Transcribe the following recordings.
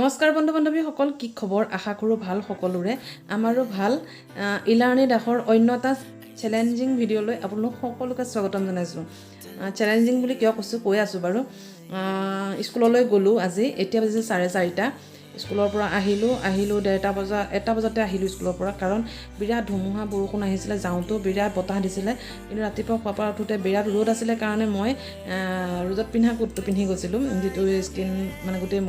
নমস্কাৰ বন্ধু বান্ধৱীসকল, কি খবৰ? আশা কৰোঁ ভাল সকলোৰে। আমাৰো ভাল। ইলাৰ্ণী দাসৰ অন্য এটা চেলেঞ্জিং ভিডিঅ'লৈ আপোনালোক সকলোকে স্বাগতম জনাইছোঁ। চেলেঞ্জিং বুলি কিয় কৈছোঁ কৈ আছোঁ বাৰু। স্কুললৈ গ'লোঁ আজি, এতিয়া বাজিছে 4:30। স্কুলৰ পৰা আহিলোঁ 1:30 বজাতে আহিলোঁ স্কুলৰ পৰা, কাৰণ বিৰাট ধুমুহা বৰষুণ আহিছিলে। যাওঁতেও বিৰাট বতাহ দিছিলে, কিন্তু ৰাতিপুৱা খোৱাৰ পৰা উঠোঁতে বিৰাট ৰ'দ আছিলে কাৰণে মই ৰ'দত পিন্ধা কোটটো পিন্ধি গৈছিলোঁ, যিটো স্কিন মানে গোটেই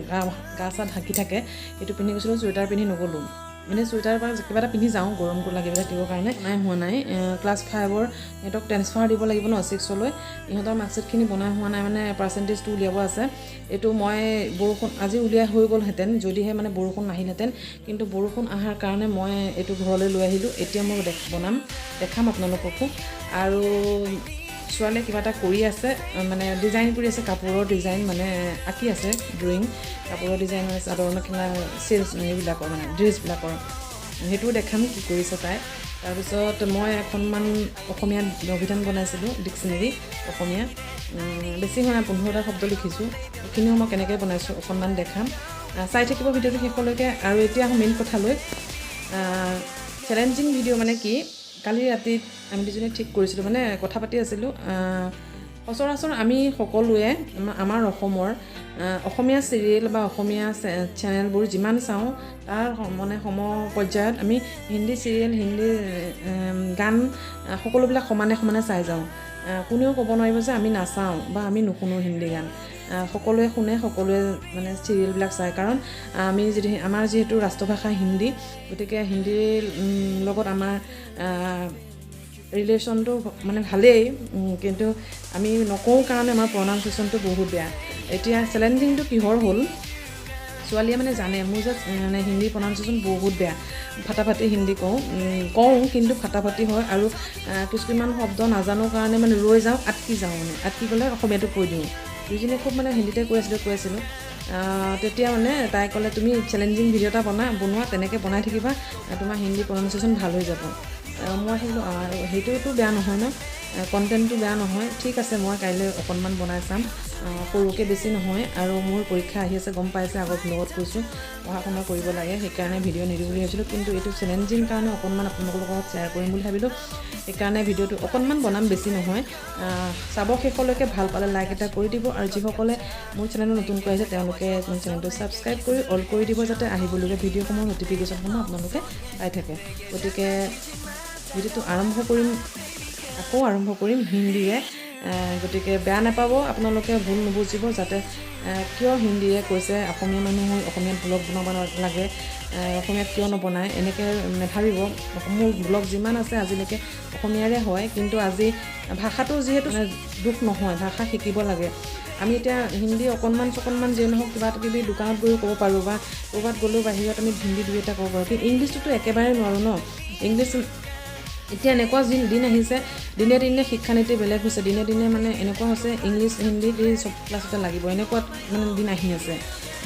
গা চা ঢাকি থাকে, সেইটো পিন্ধি গৈছিলোঁ। চুৱেটাৰ পিন্ধি নগ'লোঁ, মানে চুৱেটাৰ পৰা কিবা এটা পিন্ধি যাওঁ, গৰমটো লাগিব থাকিবৰ কাৰণে। হোৱা নাই। ক্লাছ 5ৰ সিহঁতক ট্ৰেন্সফাৰ দিব লাগিব ন 6লৈ। ইহঁতৰ মাৰ্কশ্বিটখিনি বনাই হোৱা নাই, মানে পাৰ্চেণ্টেজটো উলিয়াব আছে। এইটো মই বৰষুণ আজি উলিয়াই হৈ গ'লহেঁতেন যদিহে মানে বৰষুণ নাহিলহেঁতেন, কিন্তু বৰষুণ অহাৰ কাৰণে মই এইটো ঘৰলৈ লৈ আহিলোঁ। এতিয়া মই দেখাম আপোনালোককো। আৰু ছোৱালীয়ে কিবা এটা কৰি আছে, মানে ডিজাইন কৰি আছে, কাপোৰৰ ডিজাইন মানে আঁকি আছে, ড্ৰয়িং। কাপোৰৰ ডিজাইন মানে চাদৰ মেখেলা এইবিলাকৰ মানে ড্ৰেছবিলাকৰ, সেইটোও দেখাম কি কৰিছে তাই। তাৰপিছত মই এখনমান অসমীয়া অভিধান বনাইছিলোঁ, ডিক্সনেৰী অসমীয়া। বেছি হোৱা নাই, 15টা শব্দ লিখিছোঁ। এইখিনিও মই কেনেকৈ বনাইছোঁ অকণমান দেখাম, চাই থাকিব ভিডিঅ'টো শেষলৈকে। আৰু এতিয়া মেইন কথালৈ, চেলেঞ্জিং ভিডিঅ' মানে কি, কালি ৰাতি আমি দুজনী ঠিক কৰিছিলোঁ, মানে কথা পাতি আছিলোঁ। সচৰাচৰ আমি সকলোৱে আমাৰ অসমীয়া চিৰিয়েল বা অসমীয়া চেনেলবোৰ যিমান চাওঁ, তাৰ মানে পৰ্যায়ত আমি হিন্দী চিৰিয়েল, হিন্দী গান সকলোবিলাক সমানে চাই যাওঁ। কোনেও ক'ব নোৱাৰিব যে আমি নাচাওঁ বা আমি নুশুনো হিন্দী গান। সকলোৱে শুনে, সকলোৱে মানে চিৰিয়েলবিলাক চায়, কাৰণ আমাৰ যিহেতু ৰাষ্ট্ৰভাষা হিন্দী, গতিকে হিন্দীৰ লগত আমাৰ ৰিলেশ্যনটো মানে ভালেই, কিন্তু আমি নকওঁ কাৰণে আমাৰ প্ৰনাউন্সিয়েশ্যনটো বহুত বেয়া। এতিয়া চেলেঞ্জিংটো কিহৰ হ'ল, ছোৱালীয়ে মানে জানে মোৰ যে মানে হিন্দী প্ৰনাউন্সিয়েশ্যন বহুত বেয়া, ফাটাফাটি হিন্দী কওঁ কিন্তু ফাটাফাটি হয়। আৰু কিছুমান শব্দ নাজানো কাৰণে মানে ৰৈ যাওঁ, আটকি গ'লে অসমীয়াটো কৈ দিওঁ। দুইজনীয়ে খুব মানে হিন্দীতে কৈ আছিলোঁ। তেতিয়া মানে তাই ক'লে, তুমি চেলেঞ্জিং ভিডিঅ' এটা বনোৱা, তেনেকৈ বনাই থাকিবা, তোমাৰ হিন্দী প্ৰনাউন্সিয়েশ্যন ভাল হৈ যাব। মই ভাবিলোঁ সেইটোতো বেয়া নহয় ন, কণ্টেণ্টটো বেয়া নহয়, ঠিক আছে, মই কাইলৈ অকণমান বনাই চাম, সৰুকৈ বেছি নহয়। আৰু মোৰ পৰীক্ষা আহি আছে, গম পাইছে, আগত লগত কৈছোঁ পঢ়া শুনা কৰিব লাগে, সেইকাৰণে ভিডিঅ' নিদিওঁ বুলি ভাবিছিলোঁ। কিন্তু এইটো চেলেঞ্জিং কাৰণে অকণমান আপোনালোকৰ লগত শ্বেয়াৰ কৰিম বুলি ভাবিলোঁ, সেইকাৰণে ভিডিঅ'টো অকণমান বনাম, বেছি নহয়। চাব শেষলৈকে, ভাল পালে লাইক এটা কৰি দিব। আৰু যিসকলে মোৰ চেনেলটো নতুনকৈ আহিছে, তেওঁলোকে মোৰ চেনেলটো ছাবস্ক্ৰাইব কৰি অল কৰি দিব, যাতে আহিবলগীয়া ভিডিঅ'সমূহৰ ন'টিফিকেশ্যনসমূহ আপোনালোকে পাই থাকে। গতিকে ভিডিঅ'টো আকৌ আৰম্ভ কৰিম হিন্দীৰে। গতিকে বেয়া নাপাব, আপোনালোকে ভুল নুবুজিব, যাতে কিয় হিন্দীৰে কৈছে, অসমীয়া মানুহ হৈ অসমীয়াত ব্লগ বনাব লাগে, অসমীয়াত কিয় নবনায়, এনেকৈ নাভাবিব। মোৰ ব্লগ যিমান আছে আজিলৈকে অসমীয়াৰে হয়, কিন্তু আজি ভাষাটো যিহেতু দুখ নহয়, ভাষা শিকিব লাগে। আমি এতিয়া হিন্দী অকণমান যিয়ে নহওক কিবা কিবি দোকানত গৈও ক'ব পাৰোঁ, বা ক'ৰবাত গ'লেও বাহিৰত আমি হিন্দী দুই এটা ক'ব পাৰোঁ, কিন্তু ইংলিছটোতো একেবাৰে নোৱাৰোঁ ন। ইংলিছ এতিয়া এনেকুৱা দিন আহিছে, দিনে দিনে শিক্ষানীতি বেলেগ হৈছে, দিনে দিনে মানে এনেকুৱা হৈছে, ইংলিছ হিন্দী চব ক্লাছতে লাগিব, এনেকুৱা মানে দিন আহি আছে।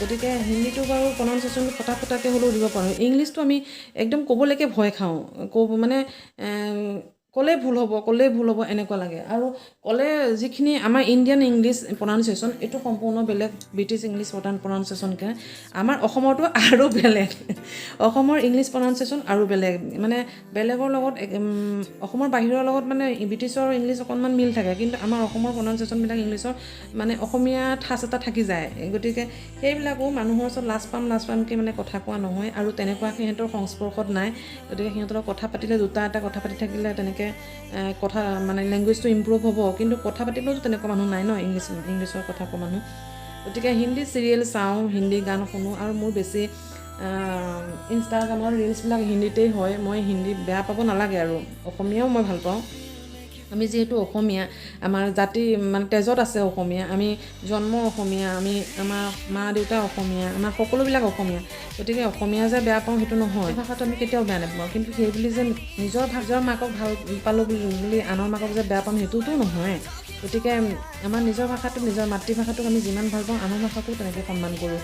গতিকে হিন্দীটো বাৰু প্ৰনাউন্সিয়েশ্যনটো ফটাফটাকৈ হ'লেও দিব পাৰোঁ। ইংলিছটো আমি একদম ক'বলৈকে ভয় খাওঁ, মানে ক'লেই ভুল হ'ব এনেকুৱা লাগে। আৰু ক'লে যিখিনি আমাৰ ইণ্ডিয়ান ইংলিছ প্ৰনাউন্সিয়েশ্যন, এইটো সম্পূৰ্ণ বেলেগ, ব্ৰিটিছ ইংলিছ প্ৰনাউন্সিয়েশ্যনকৈ। আমাৰ অসমৰটো আৰু বেলেগ, অসমৰ ইংলিছ প্ৰনাউন্সিয়েশ্যন আৰু বেলেগ, মানে বেলেগৰ লগত অসমৰ বাহিৰৰ লগত মানে ব্ৰিটিছৰ ইংলিছ অকণমান মিল থাকে, কিন্তু আমাৰ অসমৰ প্ৰনাউন্সিয়েশ্যনবিলাক ইংলিছৰ মানে অসমীয়া ঠাঁচ এটা থাকি যায়। গতিকে সেইবিলাকো মানুহৰ ওচৰত লাজ পামকৈ মানে কথা কোৱা নহয়, আৰু তেনেকুৱা সিহঁতৰ সংস্পৰ্শত নাই। গতিকে সিহঁতৰ কথা পাতিলে দুটা এটা কথা পাতি থাকিলে তেনেকৈ কথা মানে লেংগুৱেজটো ইম্প্ৰুভ হ'ব, কিন্তু কথা পাতিবলৈতো তেনেকুৱা মানুহ নাই ন, ইংলিছৰ কথা কোৱা মানুহ। গতিকে হিন্দী চিৰিয়েল চাওঁ, হিন্দী গান শুনো, আৰু মোৰ বেছি ইনষ্টাগ্ৰামৰ ৰিলচবিলাক হিন্দীতেই হয়। মই হিন্দী বেয়া পাব নালাগে, আৰু অসমীয়াও মই ভাল পাওঁ। আমি যিহেতু অসমীয়া, আমাৰ জাতি মানে তেজত আছে অসমীয়া, আমি জন্ম অসমীয়া, আমাৰ মা দেউতা অসমীয়া, আমাৰ সকলোবিলাক অসমীয়া। গতিকে অসমীয়া যে বেয়া পাওঁ সেইটো নহয়, ভাষাটো আমি কেতিয়াও বেয়া নাপাওঁ, কিন্তু সেই বুলি যে নিজৰ মাকক ভাল পালোঁ বুলি আনৰ মাকক যে বেয়া পাম, সেইটোতো নহয়। গতিকে আমাৰ নিজৰ ভাষাটো, নিজৰ মাতৃভাষাটোক আমি যিমান ভাল পাওঁ, আনৰ ভাষাকো তেনেকৈ সন্মান কৰোঁ।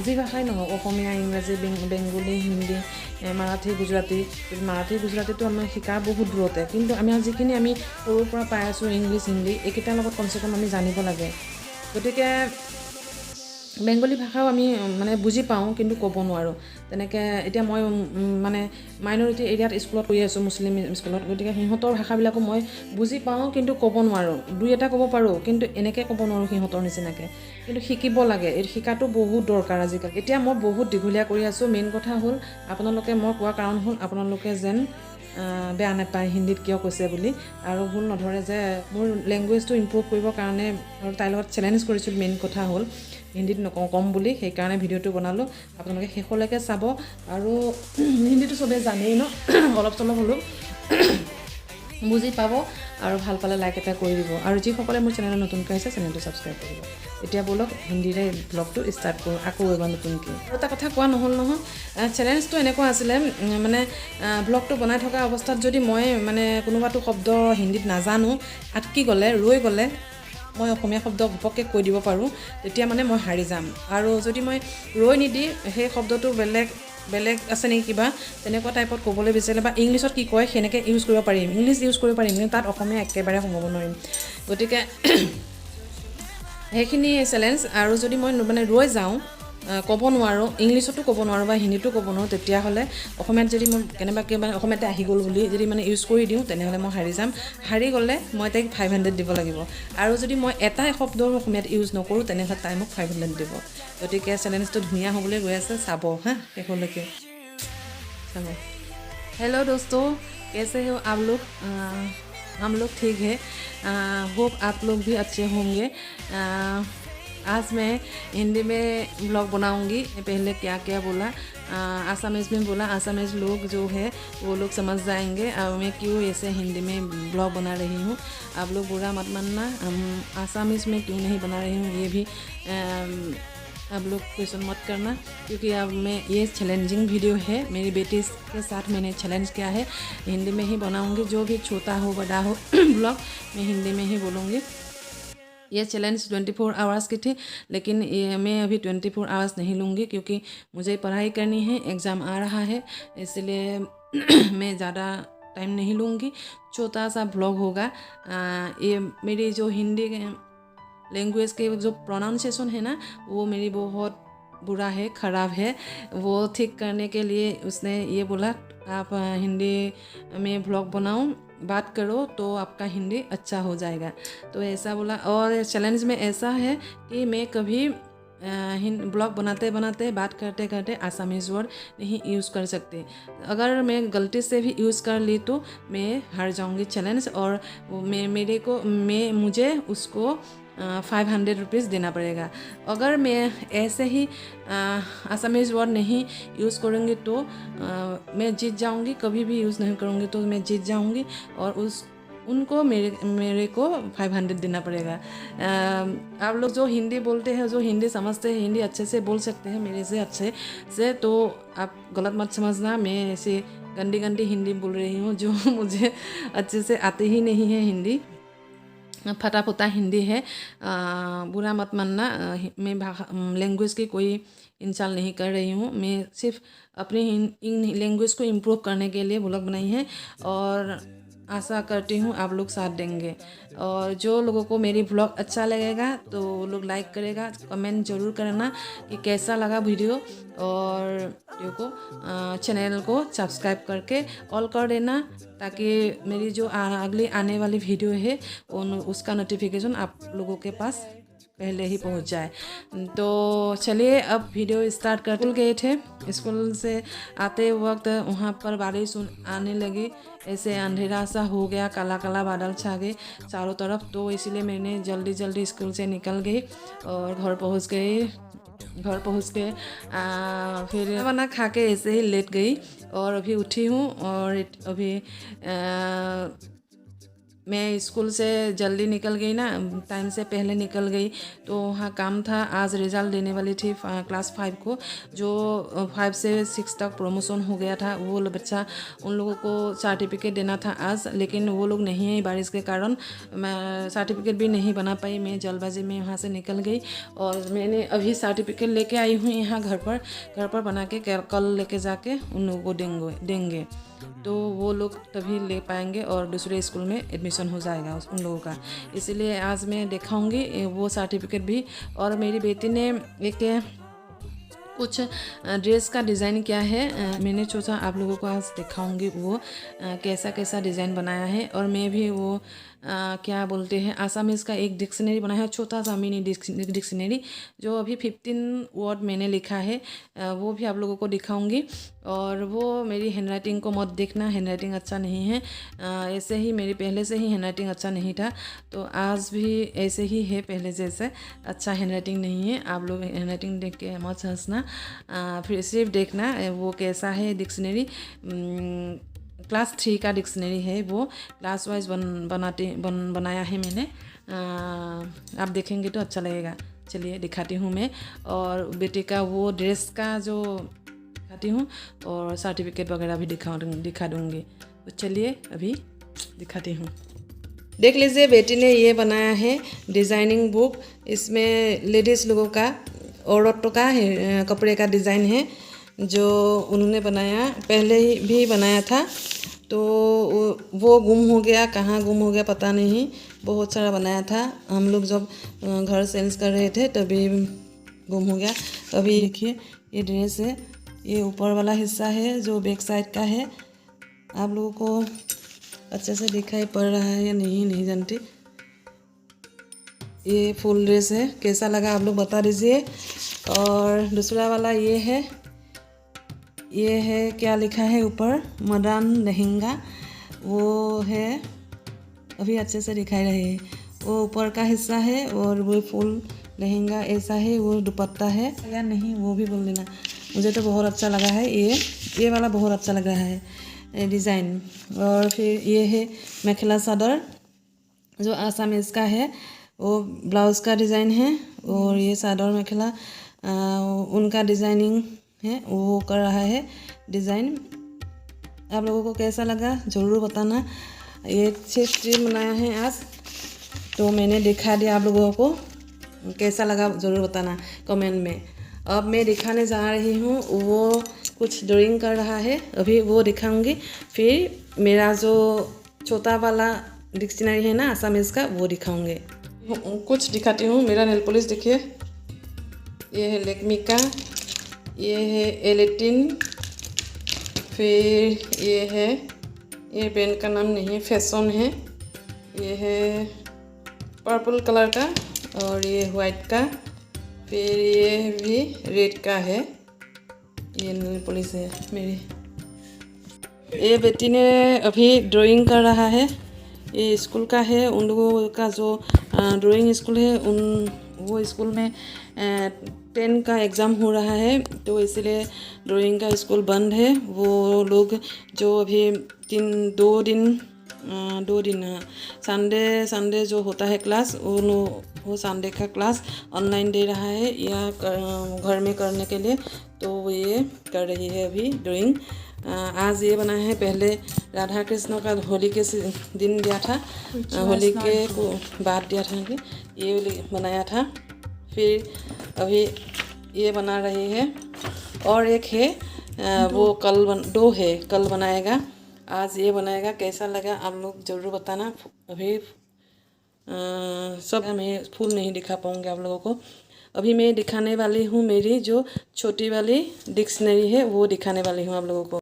যি ভাষাই নহওক, অসমীয়া, ইংৰাজী, বেংগলী, হিন্দী, মাৰাঠী, গুজৰাটীটো আমাৰ শিকাৰ বহুত দূৰতে, কিন্তু আমি যিখিনি আমি সৰুৰ পৰা পাই আছোঁ ইংলিছ, হিন্দী, এইকেইটাৰ লগত কমচে কম আমি জানিব লাগে। গতিকে বেংগলী ভাষাও আমি মানে বুজি পাওঁ কিন্তু ক'ব নোৱাৰোঁ তেনেকৈ এতিয়া মই মানে মাইনৰিটি এৰিয়াত স্কুলত কৰি আছোঁ মুছলিম স্কুলত গতিকে সিহঁতৰ ভাষাবিলাকো মই বুজি পাওঁ কিন্তু ক'ব নোৱাৰোঁ দুই এটা ক'ব পাৰোঁ কিন্তু এনেকৈ ক'ব নোৱাৰোঁ সিহঁতৰ নিচিনাকৈ কিন্তু শিকিব লাগে এই শিকাটো বহুত দৰকাৰ আজিকালি এতিয়া মই বহুত দীঘলীয়া কৰি আছোঁ মেইন কথা হ'ল আপোনালোকে মই কোৱা কাৰণ হ'ল আপোনালোকে যেন বেয়া নাপায় হিন্দীত কিয় কৈছে বুলি আৰু ভুল নধৰে যে মোৰ লেংগুৱেজটো ইম্প্ৰুভ কৰিবৰ কাৰণে আৰু তাইৰ লগত চেলেঞ্জ কৰিছোঁ মেইন কথা হ'ল হিন্দীত নকওঁ কম বুলি সেইকাৰণে ভিডিঅ'টো বনালোঁ আপোনালোকে শেষলৈকে চাব আৰু হিন্দীটো চবেই জানেই ন অলপ চলপ হ'লেও বুজি পাব আৰু ভাল পালে লাইক এটা কৰি দিব আৰু যিসকলে মোৰ চেনেলত নতুনকৈ আহিছে চেনেলটো ছাবস্ক্ৰাইব কৰিব এতিয়া বলক হিন্দীৰে ব্লগটো ষ্টাৰ্ট কৰোঁ আকৌ এবাৰ নতুনকৈ আৰু এটা কথা কোৱা নহ'ল নহয় চেলেঞ্জটো এনেকুৱা আছিলে মানে ব্লগটো বনাই থকা অৱস্থাত যদি মই মানে কোনোবাটো শব্দ হিন্দীত নাজানো আটকি গ'লে ৰৈ গ'লে মই অসমীয়া শব্দ ঘপককৈ কৈ দিব পাৰোঁ তেতিয়া মানে মই হাৰি যাম আৰু যদি মই ৰৈ নিদি সেই শব্দটো বেলেগ আছে নেকি কিবা তেনেকুৱা টাইপত ক'বলৈ বিচাৰিলে বা ইংলিছত কি কয় সেনেকৈ ইউজ কৰিব পাৰিম ইংলিছ ইউজ কৰিব পাৰিম কিন্তু তাত অসমীয়া একেবাৰে সোমাব নোৱাৰিম গতিকে সেইখিনি চেলেঞ্জ আৰু যদি মই মানে ৰৈ যাওঁ ক'ব নোৱাৰোঁ ইংলিছতো ক'ব নোৱাৰোঁ বা হিন্দীতো ক'ব নোৱাৰোঁ তেতিয়াহ'লে অসমীয়াত যদি মই কেনেবাকৈ মানে অসমীয়াতে আহি গ'ল বুলি যদি মানে ইউজ কৰি দিওঁ তেনেহ'লে মই হাৰি যাম হাৰি গ'লে মই তাইক 500 দিব লাগিব আৰু যদি মই এটাই শব্দৰ অসমীয়াত ইউজ নকৰোঁ তেনেহ'লে তাই মোক 500 দিব গতিকে চেলেঞ্জটো ধুনীয়া হ'বলৈ গৈ আছে চাব হা শেষলৈকে চাব हेलो दोस्तों कैसे हो आप लोग हम लोग ठीक है होप आप लोग भी अच्छे होंगे आज मैं हिंदी में ब्लॉग बनाऊंगी पहले क्या क्या बोला आसामीज़ में बोला आसामीज़ लोग जो है वो लोग समझ जाएंगे मैं क्यों ऐसे हिंदी में ब्लॉग बना रही हूँ आप लोग बुरा मत मानना आसामीज़ में क्यों नहीं बना रही हूँ ये भी आप लोग क्वेश्चन मत करना क्योंकि अब मैं ये चैलेंजिंग वीडियो है मेरी बेटी के साथ मैंने चैलेंज किया है हिंदी में ही बनाऊंगी जो भी छोटा हो बड़ा हो ब्लॉग मैं हिंदी में ही बोलूँगी ये चैलेंज 24 आवर्स की थी लेकिन मैं अभी 24 आवर्स नहीं लूँगी क्योंकि मुझे पढ़ाई करनी है एग्ज़ाम आ रहा है इसलिए मैं ज़्यादा टाइम नहीं लूँगी छोटा सा ब्लॉग होगा ये मेरी जो हिंदी लैंग्वेज के जो प्रोनाउंसिएशन है ना वो मेरी बहुत बुरा है ख़राब है वो ठीक करने के लिए उसने ये बोला आप हिंदी में ब्लॉग बनाओ बात करो तो आपका हिंदी अच्छा हो जाएगा तो ऐसा बोला और चैलेंज में ऐसा है कि मैं कभी ब्लॉग बनाते बनाते बात करते करते आसामीज़ वर्ड नहीं यूज़ कर सकते अगर मैं गलती से भी यूज़ कर ली तो मैं हार जाऊंगी चैलेंज और मुझे उसको 500 रुपीज़ देना पड़ेगा अगर मैं ऐसे ही आसामीज़ वर्ड नहीं यूज़ करूँगी तो मैं जीत जाऊँगी कभी भी यूज़ नहीं करूँगी तो मैं जीत जाऊँगी और उनको मेरे को 500 देना पड़ेगा आप लोग जो हिंदी बोलते हैं जो हिंदी समझते हैं हिंदी अच्छे से बोल सकते हैं मेरे से अच्छे से तो आप गलत मत समझना मैं ऐसे गंदी हिंदी बोल रही हूँ जो मुझे अच्छे से आती ही नहीं है हिंदी फटा फुटा हिंदी है बुरा मत मानना मैं लैंग्वेज की कोई इंसल्ट नहीं कर रही हूँ मैं सिर्फ अपनी लैंग्वेज को इम्प्रूव करने के लिए ब्लॉग बनाई है और आशा करती हूँ आप लोग साथ देंगे और जो लोगों को मेरी ब्लॉग अच्छा लगेगा तो वो लोग लाइक करेगा कमेंट ज़रूर करना कि कैसा लगा वीडियो और वीडियो को चैनल को सब्सक्राइब करके ऑल कर देना ताकि मेरी जो अगली आने वाली वीडियो है उसका नोटिफिकेशन आप लोगों के पास पहले ही पहुंच जाए तो चलिए अब वीडियो स्टार्ट कर स्कूल गए थे स्कूल से आते वक्त वहाँ पर बारिश आने लगी ऐसे अंधेरा सा हो गया काला काला बादल छा गए चारों तरफ तो इसीलिए मैंने जल्दी स्कूल से निकल गई और घर पहुँच के फिर खाना खा के ऐसे ही लेट गई और अभी उठी हूँ और अभी मैं स्कूल से जल्दी निकल गई ना टाइम से पहले निकल गई तो वहाँ काम था आज रिज़ल्ट देने वाली थी क्लास 5 को जो 5 से 6 तक प्रमोशन हो गया था वो बच्चा उन लोगों को सर्टिफिकेट देना था आज लेकिन वो लोग नहीं है बारिश के कारण मैं सर्टिफिकेट भी नहीं बना पाई मैं जल्दबाजी में वहाँ से निकल गई और मैंने अभी सर्टिफिकेट लेके आई हूँ यहाँ घर पर बना के कल लेके जाके उन लोगों को देंगे तो वो लोग तभी ले पाएंगे और दूसरे स्कूल में एडमिशन हो जाएगा उन लोगों का। इसीलिए आज मैं दिखाऊंगी वो सर्टिफिकेट भी। और मेरी बेटी ने एक कुछ ड्रेस का डिज़ाइन क्या है, मैंने सोचा आप लोगों को आज दिखाऊंगी वो कैसा कैसा डिज़ाइन बनाया है। और मैं भी वो क्या बोलते हैं आसामीज़ का एक डिक्शनरी बनाया है, छोटा सा मिनी डिक्शनरी जो अभी 15 वर्ड मैंने लिखा है, वो भी आप लोगों को दिखाऊंगी। और वो मेरी हैंडराइटिंग को मत देखना, हैंडराइटिंग अच्छा नहीं है, ऐसे ही मेरी पहले से ही हैंडराइटिंग अच्छा नहीं था, तो आज भी ऐसे ही है पहले जैसे, अच्छा हैंडराइटिंग नहीं है। आप लोग हैंडराइटिंग देख के मत हंसना, फिर सिर्फ देखना वो कैसा है डिक्शनरी। क्लास 3 का डिक्शनरी है, वो क्लास वाइज बनाया है मैंने। आप देखेंगे तो अच्छा लगेगा। चलिए दिखाती हूँ मैं, और बेटे का वो ड्रेस का जो दिखाती हूँ, और सर्टिफिकेट वगैरह भी दिखा दूँगी। तो चलिए अभी दिखाती हूँ। देख लीजिए बेटी ने ये बनाया है डिज़ाइनिंग बुक। इसमें लेडीज़ लोगों का, औरतों का कपड़े का डिज़ाइन है जो उन्होंने बनाया, पहले ही भी बनाया था, तो वो गुम हो गया, कहाँ गुम हो गया पता नहीं, बहुत सारा बनाया था। हम लोग जब घर सेल्स कर रहे थे तभी गुम हो गया। अभी देखिए ये ड्रेस है, ये ऊपर वाला हिस्सा है जो बैक साइड का है। आप लोगों को अच्छे से दिखाई पड़ रहा है या नहीं जानती। ये फुल ड्रेस है, कैसा लगा आप लोग बता दीजिए। और दूसरा वाला ये है क्या लिखा है ऊपर, मॉडर्न लहंगा, वो है, अभी अच्छे से दिखाई रहे है, वो ऊपर का हिस्सा है, और वो फुल लहंगा ऐसा है, वो दुपट्टा है या नहीं वो भी बोल देना। मुझे तो बहुत अच्छा लगा है, ये वाला बहुत अच्छा लग रहा है डिज़ाइन। और फिर ये है मेखला चादर जो आसामीज़ का है, वो ब्लाउज़ का डिज़ाइन है, और ये चादर मेखला उनका डिज़ाइनिंग है, वो कर रहा है डिज़ाइन। आप लोगों को कैसा लगा ज़रूर बताना। ये 6 स्ट्रीम बनाया है आज, तो मैंने दिखा दिया आप लोगों को, कैसा लगा ज़रूर बताना कमेंट में। अब मैं दिखाने जा रही हूँ, वो कुछ ड्राइंग कर रहा है, अभी वो दिखाऊंगी। फिर मेरा जो छोटा वाला डिक्शनरी है ना आसामीज़ का, वो दिखाऊंगी। कुछ दिखाती हूँ। मेरा नेल पॉलिश देखिए, ये है लैक्मे का, ये है एलेटिन, फिर ये है, ये ब्रांड का नाम नहीं है, फैशन है, ये है पर्पल कलर का, और ये वाइट का, फिर ये भी रेड का है। ये नेल पॉलिश है मेरी। ये बेटी ने अभी ड्राइंग कर रहा है, ये स्कूल का है, उन लोगों का जो ड्राइंग स्कूल है, वो स्कूल में 10 का एग्ज़ाम हो रहा है, तो इसलिए ड्राइंग का स्कूल बंद है। वो लोग जो अभी 2 दिन संडे जो होता है क्लास, वो संडे का क्लास ऑनलाइन दे रहा है या घर में करने के लिए, तो ये कर रही है अभी ड्राइंग। आज ये बनाया है, पहले राधा कृष्ण का होली के दिन दिया था, होली के को बाद दिया था कि ये बनाया था। फिर अभी ये बना रही है, और एक है वो दो है, कल बनाएगा, आज ये बनाएगा। कैसा लगा आप लोग ज़रूर बताना। अभी सब मैं फुल नहीं दिखा पाऊँगी आप लोगों को। अभी मैं दिखाने वाली हूँ मेरी जो छोटी वाली डिक्शनरी है, वो दिखाने वाली हूँ आप लोगों को।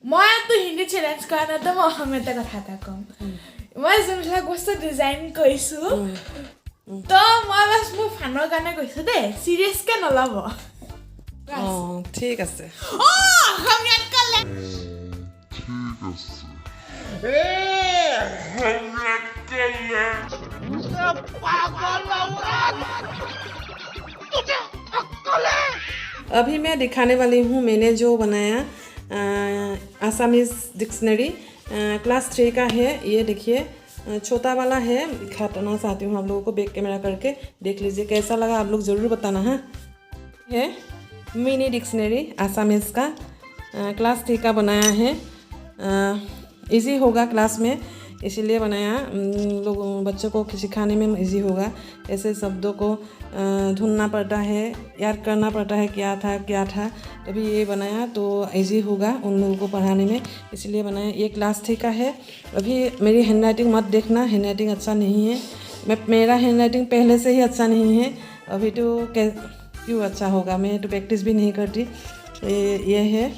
मैं तो हिंदी चैलेंज करना तो मैं हमें तक कथा था कम मैं जोनবিলাক বস্তু ডিজাইন কৰিছো তো মই বাস মোৰ ফানৰ কাৰণে কৈছো দে সিৰিয়াস কে নলব। ঠিক আছে। हम याद कर ले। ঠিক আছে। हम याद कर ले। पागल तुझे अक्ल है? अभी मैं दिखाने वाली हूँ मैंने जो बनाया आसामीज़ डिक्शनरी, क्लास 3 का है। ये देखिए छोटा वाला है, दिखाना चाहती हूँ आप लोगों को, बैक कैमरा करके देख लीजिए कैसा लगा आप लोग ज़रूर बताना। हाँ, है मिनी डिक्शनरी आसामीज़ का, क्लास 3 का बनाया है, इजी होगा क्लास में। इसीलिए बनाया। लोग बच्चों को सिखाने में इजी होगा। ऐसे शब्दों को ढूंढना पड़ता है, याद करना पड़ता है क्या था, तभी ये बनाया तो इजी होगा उन लोगों को पढ़ाने में, इसलिए बनाया। ये क्लास 3 का है। अभी मेरी हैंड राइटिंग मत देखना, हैंड राइटिंग अच्छा नहीं है। मेरा हैंड राइटिंग पहले से ही अच्छा नहीं है, अभी तो क्यों अच्छा होगा, मैं तो प्रैक्टिस भी नहीं करती। ये है,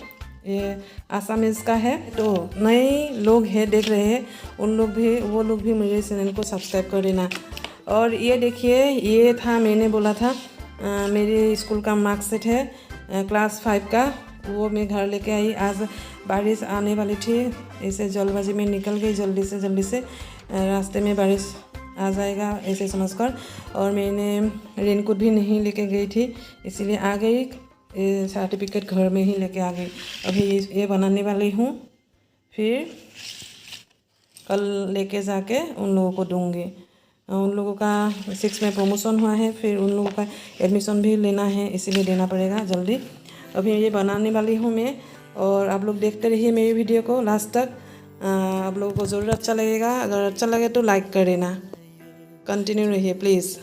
ये आसामीज़ का है। तो नए लोग हैं देख रहे हैं, वो लोग भी मेरे चैनल को सब्सक्राइब कर देना। और ये देखिए, ये था मैंने बोला था मेरे स्कूल का मार्कशीट है क्लास 5 का, वो मैं घर लेके आई। आज बारिश आने वाली थी, ऐसे जल्दबाजी में निकल गई जल्दी से। रास्ते में बारिश आ जाएगा ऐसे समझकर, और मैंने रेनकोट भी नहीं लेके गई थी, इसीलिए आ गई। सर्टिफिकेट घर में ही लेके आ गई। अभी ये बनाने वाली हूँ, फिर कल लेके जाके उन लोगों को दूँगी। उन लोगों का 6 में प्रमोशन हुआ है, फिर उन लोगों का एडमिशन भी लेना है, इसीलिए देना पड़ेगा जल्दी। अभी ये बनाने वाली हूँ मैं, और आप लोग देखते रहिए मेरी वीडियो को लास्ट तक। आप लोगों को ज़रूर अच्छा लगेगा। अगर अच्छा लगे तो लाइक कर देना। कंटिन्यू रहिए प्लीज़।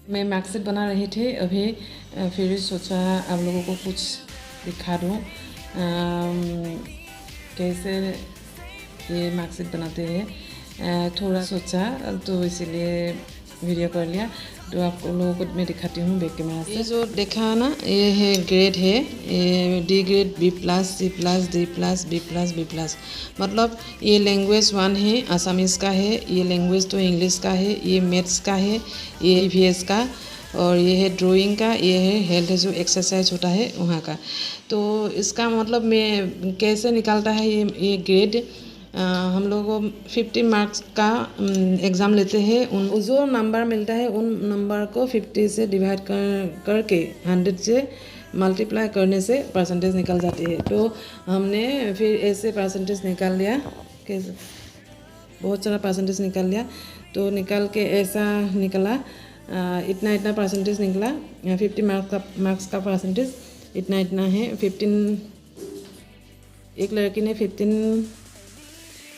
मैं मार्कशीट बना रही थी अभी, फिर सोचा आप लोगों को कुछ दिखा दूँ कैसे ये मार्कशीट बनाते हैं। थोड़ा सोचा तो इसीलिए वीडियो कर लिया, तो आप लोगों को मैं दिखाती हूँ बैक कैमरा से। ये जो देखा ना, ये है ग्रेड है, ये D grade, B+, C+, D+, B+, मतलब ये लैंग्वेज 1 है, आसामीज़ का है। ये लैंग्वेज 2 इंग्लिश का है। ये मैथ्स का है, ये EVS का, और ये है ड्राइंग का, ये है हेल्थ जो एक्सरसाइज होता है वहाँ का। तो इसका मतलब मैं कैसे निकालता है ये ग्रेड। हम लोग को 50 मार्क्स का एग्ज़ाम लेते हैं। उन जो नंबर मिलता है उन नंबर को 50 से डिवाइड करके 100 से मल्टीप्लाई करने से परसेंटेज निकल जाती है। तो हमने फिर ऐसे परसेंटेज निकाल लिया, कैसे बहुत सारा परसेंटेज निकाल लिया। तो निकाल के ऐसा निकला, इतना परसेंटेज निकला। 50 मार्क्स का परसेंटेज इतना है। 15 एक लड़की ने 15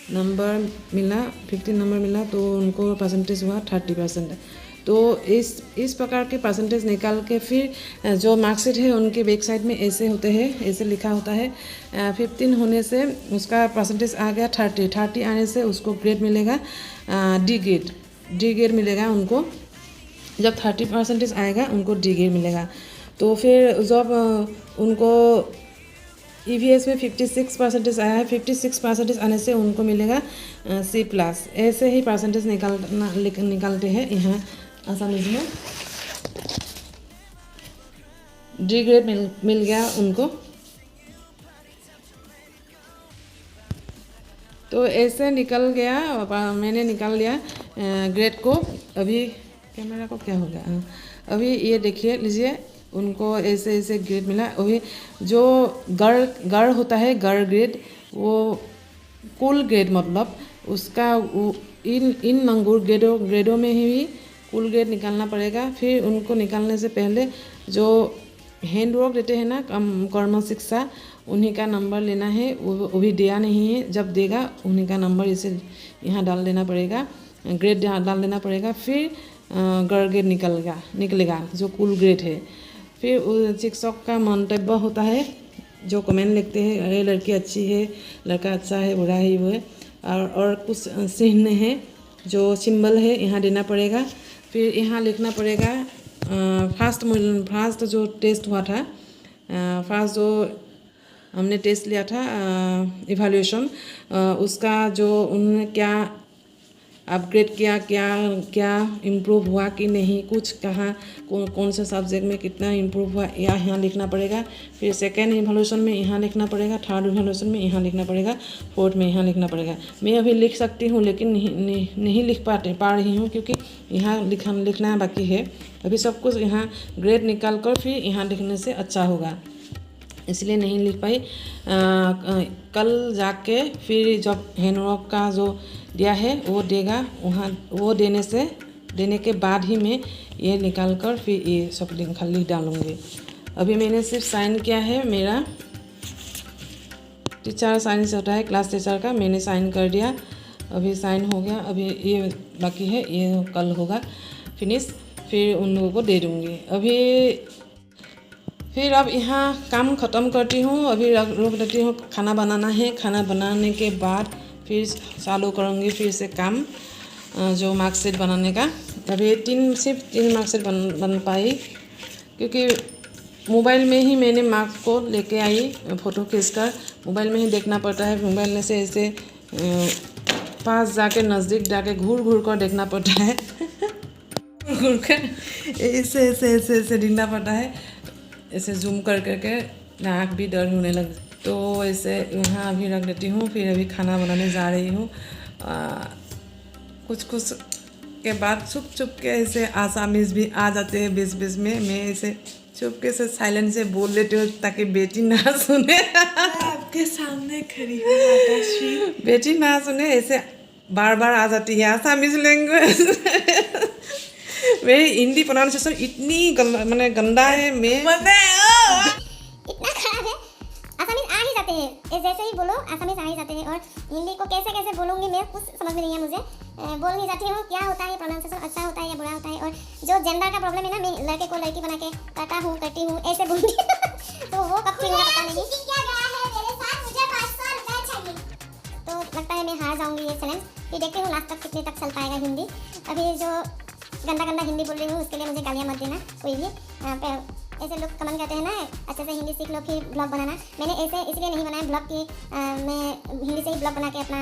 नंबर मिला तो उनको परसेंटेज हुआ 30%। तो इस प्रकार के परसेंटेज निकाल के फिर जो मार्कशीट है उनके बैक साइड में ऐसे होते हैं, ऐसे लिखा होता है। 15 होने से उसका परसेंटेज आ गया 30 आने से उसको ग्रेड मिलेगा डी ग्रेड मिलेगा उनको। जब 30% आएगा उनको डी ग्रेड मिलेगा। तो फिर जब उनको EVS में 56% आया है, 56% आने से उनको मिलेगा C+। ऐसे ही परसेंटेज निकालते हैं यहाँ आसामीज़ में। डी ग्रेड मिल गया उनको। तो ऐसे निकल गया, मैंने निकाल लिया ग्रेड को। अभी कैमरा को क्या हो गया, अभी ये देखिए लीजिए, उनको ऐसे ग्रेड मिला। वही जो गढ़ होता है, गढ़ ग्रेड, वो कुल ग्रेड मतलब उसका इन ग्रेडों में ही कुल ग्रेड निकालना पड़ेगा। फिर उनको निकालने से पहले जो हैंडवर्क देते हैं ना कर्म शिक्षा, उन्हीं का नंबर लेना है। वो भी दिया नहीं है, जब देगा उन्हीं का नंबर इसे यहाँ डाल देना पड़ेगा, ग्रेड डाल देना पड़ेगा। फिर गढ़ ग्रेड निकलेगा जो कुल ग्रेड है। फिर शिक्षक का मंतव्य होता है, जो कमेंट लिखते हैं, अरे लड़की अच्छी है, लड़का अच्छा है, बुरा ही वो है, और कुछ चिन्ह है जो सिंबल है यहाँ देना पड़ेगा। फिर यहाँ लिखना पड़ेगा फर्स्ट जो टेस्ट हुआ था, फर्स्ट जो हमने टेस्ट लिया था इवैल्यूएशन, उसका जो उन्होंने क्या अपग्रेड किया, क्या क्या इम्प्रूव हुआ कि नहीं, कुछ कहाँ कौन से सब्जेक्ट में कितना इम्प्रूव हुआ यहाँ लिखना पड़ेगा। फिर सेकेंड इवैल्यूएशन में यहाँ लिखना पड़ेगा, थर्ड इवैल्यूएशन में यहाँ लिखना पड़ेगा, फोर्थ में यहाँ लिखना पड़ेगा। मैं अभी लिख सकती हूँ लेकिन नहीं लिख पा रही हूँ क्योंकि यहाँ लिखना बाकी है। अभी सब कुछ यहाँ ग्रेड निकाल कर फिर यहाँ लिखने से अच्छा होगा, इसलिए नहीं लिख पाई। कल जाके फिर जब हैंडवर्क का जो दिया है वो देगा, वहाँ वो देने के बाद ही मैं ये निकाल कर फिर ये सब लिख डालूँगी। अभी मैंने सिर्फ साइन किया है, मेरा टीचर साइन होता है क्लास टीचर का, मैंने साइन कर दिया, अभी साइन हो गया। अभी ये बाकी है, ये कल होगा फिनिश, फिर उन लोगों को दे दूँगी। फिर अब यहाँ काम ख़त्म करती हूँ, अभी रोक देती हूँ, खाना बनाना है। खाना बनाने के बाद फिर चालू करूँगी फिर से काम जो मार्कशीट बनाने का। अभी सिर्फ तीन मार्कशीट बन पाई क्योंकि मोबाइल में ही मैंने मार्क्स को लेके आई, फ़ोटो खींचकर मोबाइल में ही देखना पड़ता है। मोबाइल में से ऐसे पास जाके नज़दीक जाके घूर कर देखना पड़ता है घूर कर ऐसे दिखना पड़ता है, ऐसे जूम करके नाक भी दर्द होने लग। तो ऐसे यहाँ अभी रख देती हूँ, फिर अभी खाना बनाने जा रही हूँ। कुछ के बाद छुप के ऐसे आसामीज भी आ जाते हैं बीच में। मैं ऐसे चुपके से साइलेंट से बोल लेती हूँ ताकि बेटी ना सुने आपके सामने खड़ी हूँ माताश्री, बेटी ना सुने, ऐसे बार आ जाती है आसामीज लैंग्वेज मेरी हिंदी प्रोनाउंसिएशन इतनी गंदा है, मैं इतना खराब है। आसामीज आ ही जाते हैं, जैसे ही बोलो आसामीज आ ही जाते हैं। और हिंदी को कैसे बोलूँगी मैं कुछ समझ में नहीं है मुझे। बोल नहीं जाती हूँ क्या होता है, प्रोनाउंसिएशन अच्छा होता है या बुरा होता है। और जो जेंडर का प्रॉब्लम है ना, मैं लड़के को लड़की बना के करती हूँ ऐसे बोलती तो वो कब ठीक होगा पता नहीं। तो लगता है मैं हार जाऊँगी ये चैलेंज। फिर देखती हूँ लास्ट तक कितने तक चल पाएगा हिंदी। अभी जो गंदा हिंदी बोल रही हूँ उसके लिए मुझे गालियाँ मत देना कोई भी। ऐसे लोग कमेंट करते हैं ना अच्छे से हिंदी सीख लो फिर ब्लॉग बनाना। मैंने ऐसे इसलिए नहीं बनाया ब्लॉग कि मैं हिंदी से ही ब्लॉग बना के अपना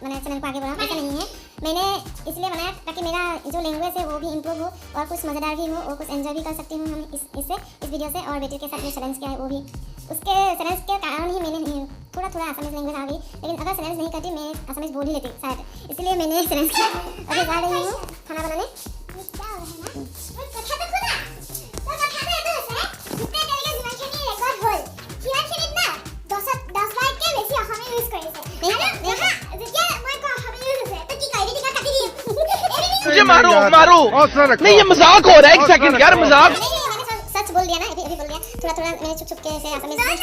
मैंने चैनल को आगे बढ़ाऊँ, ऐसा नहीं है। मैंने इसलिए बनाया ताकि मेरा जो लैंग्वेज है वो भी इम्प्रूव हो और कुछ मज़ेदार भी हो और कुछ एंजॉय भी कर सकती हूँ हम इस वीडियो से। और बेटी के साथ जो चैलेंज किया है वो भी उसके चैलेंज के कारण ही मैंने थोड़ा आसामीज लैंग्वेज आ गई। लेकिन अगर चैलेंज नहीं करती मैं आसामीज बोल ही लेती शायद, इसलिए मैंने चैलेंज किया। अभी जा रही हूँ खाना बनाने। मुझे मारो नहीं, ये मजाक हो रहा है। एक सेकंड यार, मजाक। सच बोल दिया ना, अभी बोल दिया। थोड़ा मैंने छुप के ऐसे आसामीज ऐसे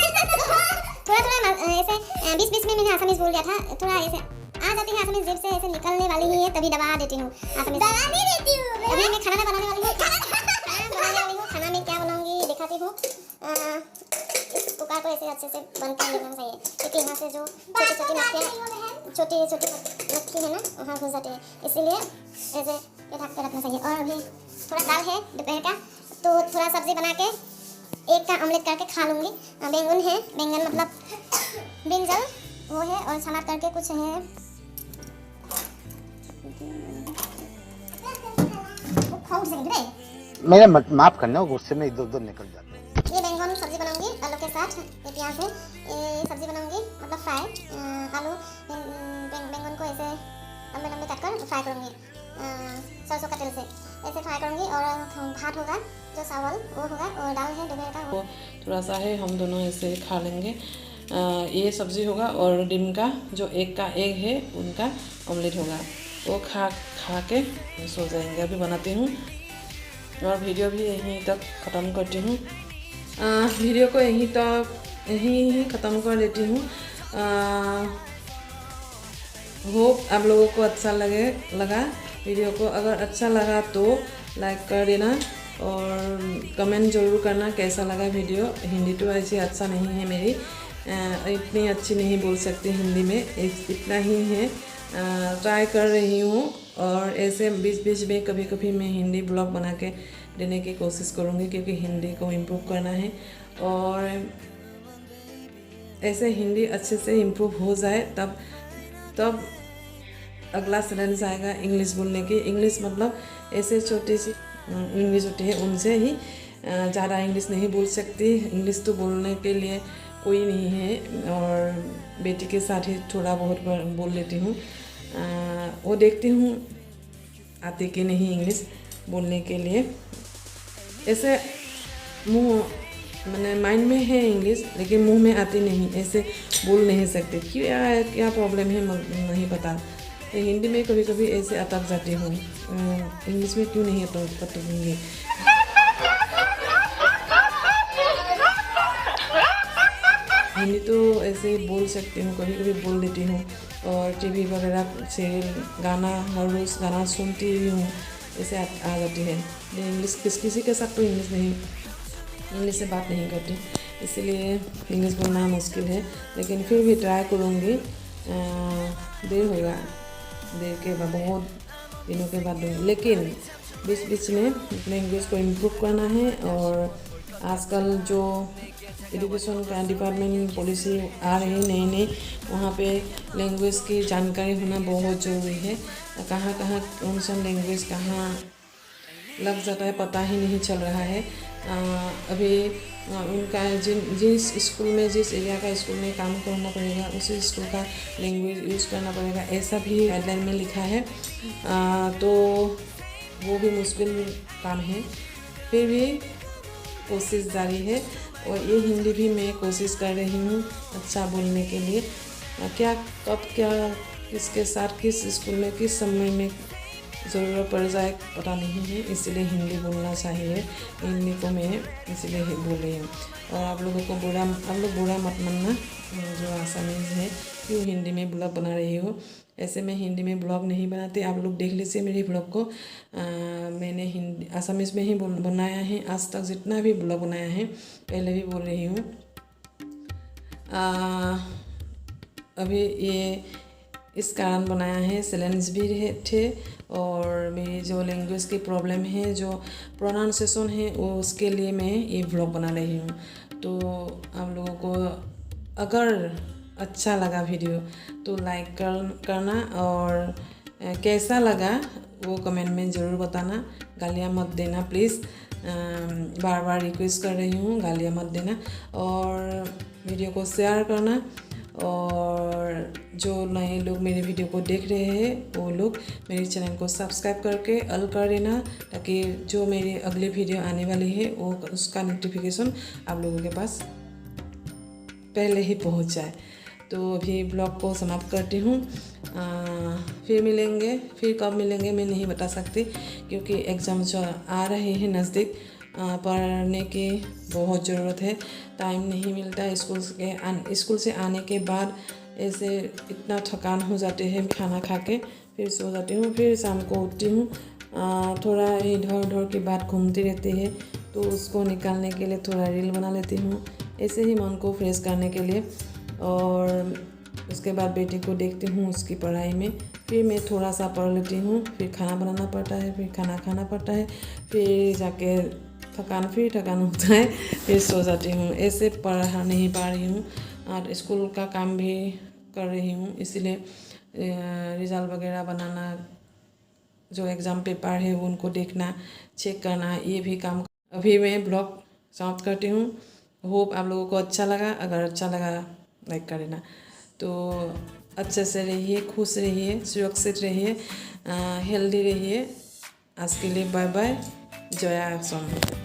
बीच में मैंने आसामीज बोल दिया था। थोड़ा ऐसे आ जाती है आसामीज, जेब से ऐसे निकलने वाली ही है तभी दबा देती हूँ आसामीज। दबा नहीं देती हूँ, अभी मैं खाना बनाने वाली हूँ। खाना में क्या बनाऊंगी दिखाती हूँ। इस कुकर को ऐसे अच्छे से बंद कर लेना चाहिए क्योंकि यहाँ से जो छोटी मक्खी है ना वहाँ घुस जाती है, इसीलिए ऐसे ये ढक के रखना चाहिए। और अभी थोड़ा दाल है दोपहर का, तो थोड़ा सब्जी बना के एक का ऑमलेट करके खा लूँगी। बैंगन है, बैंगन मतलब ब्रिंजल वो है, और सलाद करके कुछ है। मेरे माफ करना, गुस्से में इधर उधर निकल जाते हैं। ये बैंगन सब्जी बनाऊंगी आलू के साथ। ये प्याज है, ये सब्जी बनाऊंगी मतलब फ्राई। आलू बैंगन को ऐसे लंबे काटकर फ्राई करूंगी सरसों का तेल से, ऐसे फ्राई करूंगी। और भात होगा जो चावल वो होगा, और दाल है दोपहर का वो थोड़ा सा है, हम दोनों ऐसे खा लेंगे। ये सब्ज़ी होगा और डिम का जो एग है उनका ऑमलेट होगा, वो खा के सो जाएंगे। अभी बनाती हूँ और वीडियो भी यहीं तक ख़त्म करती हूँ। वीडियो को यहीं ख़त्म कर देती हूँ। होप आप लोगों को अच्छा लगा वीडियो को। अगर अच्छा लगा तो लाइक कर देना और कमेंट ज़रूर करना कैसा लगा वीडियो। हिंदी तो ऐसे अच्छा नहीं है मेरी, इतनी अच्छी नहीं बोल सकती हिंदी में, इतना ही है। ट्राई कर रही हूँ और ऐसे बीच में कभी मैं हिंदी ब्लॉग बना के देने की कोशिश करूँगी क्योंकि हिंदी को इम्प्रूव करना है। और ऐसे हिंदी अच्छे से इम्प्रूव हो जाए तब अगला सेंटेंस आएगा इंग्लिश बोलने की। इंग्लिश मतलब ऐसे छोटी सी इंग्लिश होती है, उनसे ही ज़्यादा इंग्लिश नहीं बोल सकती। इंग्लिश तो बोलने के लिए कोई नहीं है, और बेटी के साथ ही थोड़ा बहुत बोल लेती हूँ। वो देखती हूँ आती कि नहीं इंग्लिश बोलने के लिए। ऐसे मुँह मैंने माइंड में है इंग्लिश, लेकिन मुंह में आती नहीं, ऐसे बोल नहीं सकते। क्या प्रॉब्लम है नहीं पता। तो हिंदी में कभी कभी ऐसे अटक जाती हूँ, इंग्लिश में क्यों नहीं अटकूँगी। हिंदी तो ऐसे ही बोल सकती हूँ, कभी कभी बोल देती हूँ। और टीवी वगैरह सीरियल गाना हर रोज़ गाना सुनती ही हूँ, ऐसे आ जाती है। इंग्लिश किसी के साथ तो इंग्लिश से बात नहीं करती, इसलिए इंग्लिश बोलना मुश्किल है। लेकिन फिर भी ट्राई करूँगी। देर होगा, देर के बाद बहुत दिनों के बाद दूँगी, लेकिन बीच बीच में अपने इंग्लिश को इम्प्रूव करना है। और आजकल जो एजुकेशन का डिपार्टमेंट पॉलिसी आ रही है नई नई, वहाँ पे लैंग्वेज की जानकारी होना बहुत ज़रूरी है। कहाँ कहाँ कौन सा लैंग्वेज कहाँ लग जाता है पता ही नहीं चल रहा है। अभी उनका जिस स्कूल में, जिस एरिया का स्कूल में काम करना पड़ेगा, उसी स्कूल का लैंग्वेज यूज़ करना पड़ेगा, ऐसा भी गाइडलाइन में लिखा है। तो वो भी मुश्किल काम है, फिर भी कोशिश जारी है। और ये हिंदी भी मैं कोशिश कर रही हूँ अच्छा बोलने के लिए। क्या कब क्या किसके साथ किस स्कूल में किस समय में ज़रूरत पड़ जाए पता नहीं है, इसलिए हिंदी बोलना चाहिए। हिंदी को मैं इसलिए बोल रही हूँ। और आप लोग बुरा मत मानना जो आसामीज़ है, क्यों हिंदी में ब्लॉग बना रही हो। ऐसे मैं हिंदी में ब्लॉग नहीं बनाती, आप लोग देख लीजिए मेरे ब्लॉग को। मैंने हिंदी आसामीज़ में ही बनाया है आज तक, जितना भी ब्लॉग बनाया है। पहले भी बोल रही हूँ। अभी ये इस कारण बनाया है, चैलेंज भी थे, और मेरी जो लैंग्वेज की प्रॉब्लम है, जो प्रोनाउंसिएशन है, वो उसके लिए मैं ये ब्लॉग बना रही हूँ। तो आप लोगों को अगर अच्छा लगा वीडियो तो लाइक करना, और कैसा लगा वो कमेंट में ज़रूर बताना। गालियाँ मत देना प्लीज़, बार बार रिक्वेस्ट कर रही हूँ, गालियाँ मत देना। और वीडियो को शेयर करना, और जो नए लोग मेरे वीडियो को देख रहे हैं वो लोग मेरे चैनल को सब्सक्राइब करके ऑल कर देना, ताकि जो मेरी अगली वीडियो आने वाली है वो उसका नोटिफिकेशन आप लोगों के पास पहले ही पहुंच जाए। तो अभी ब्लॉग को समाप्त करती हूँ। फिर मिलेंगे, फिर कब मिलेंगे मैं नहीं बता सकती, क्योंकि एग्ज़ाम जो आ रहे हैं नज़दीक। पढ़ने की बहुत ज़रूरत है, टाइम नहीं मिलता। स्कूल से आने के बाद ऐसे इतना थकान हो जाते हैं, खाना खा के फिर सो जाती हूँ, फिर शाम को उठती हूँ। थोड़ा इधर उधर की बात घूमती रहती है, तो उसको निकालने के लिए थोड़ा रील बना लेती हूँ, ऐसे ही मन को फ्रेश करने के लिए। और उसके बाद बेटी को देखती हूँ उसकी पढ़ाई में, फिर मैं थोड़ा सा पढ़ लेती हूँ, फिर खाना बनाना पड़ता है, फिर खाना खाना पड़ता है, फिर जाके थकान होता है, फिर सो जाती हूँ। ऐसे पढ़ा नहीं पा रही हूँ, और स्कूल का काम भी कर रही हूँ, इसलिए रिज़ल्ट वगैरह बनाना, जो एग्ज़ाम पेपर है वो उनको देखना, चेक करना, ये भी काम। अभी मैं ब्लॉग समाप्त करती हूँ। होप आप लोगों को अच्छा लगा। अगर अच्छा लगा लाइक कर देना। तो अच्छे से रहिए, खुश रहिए, सुरक्षित रहिए, हेल्दी रहिए। आज के लिए बाय बाय। जया असम।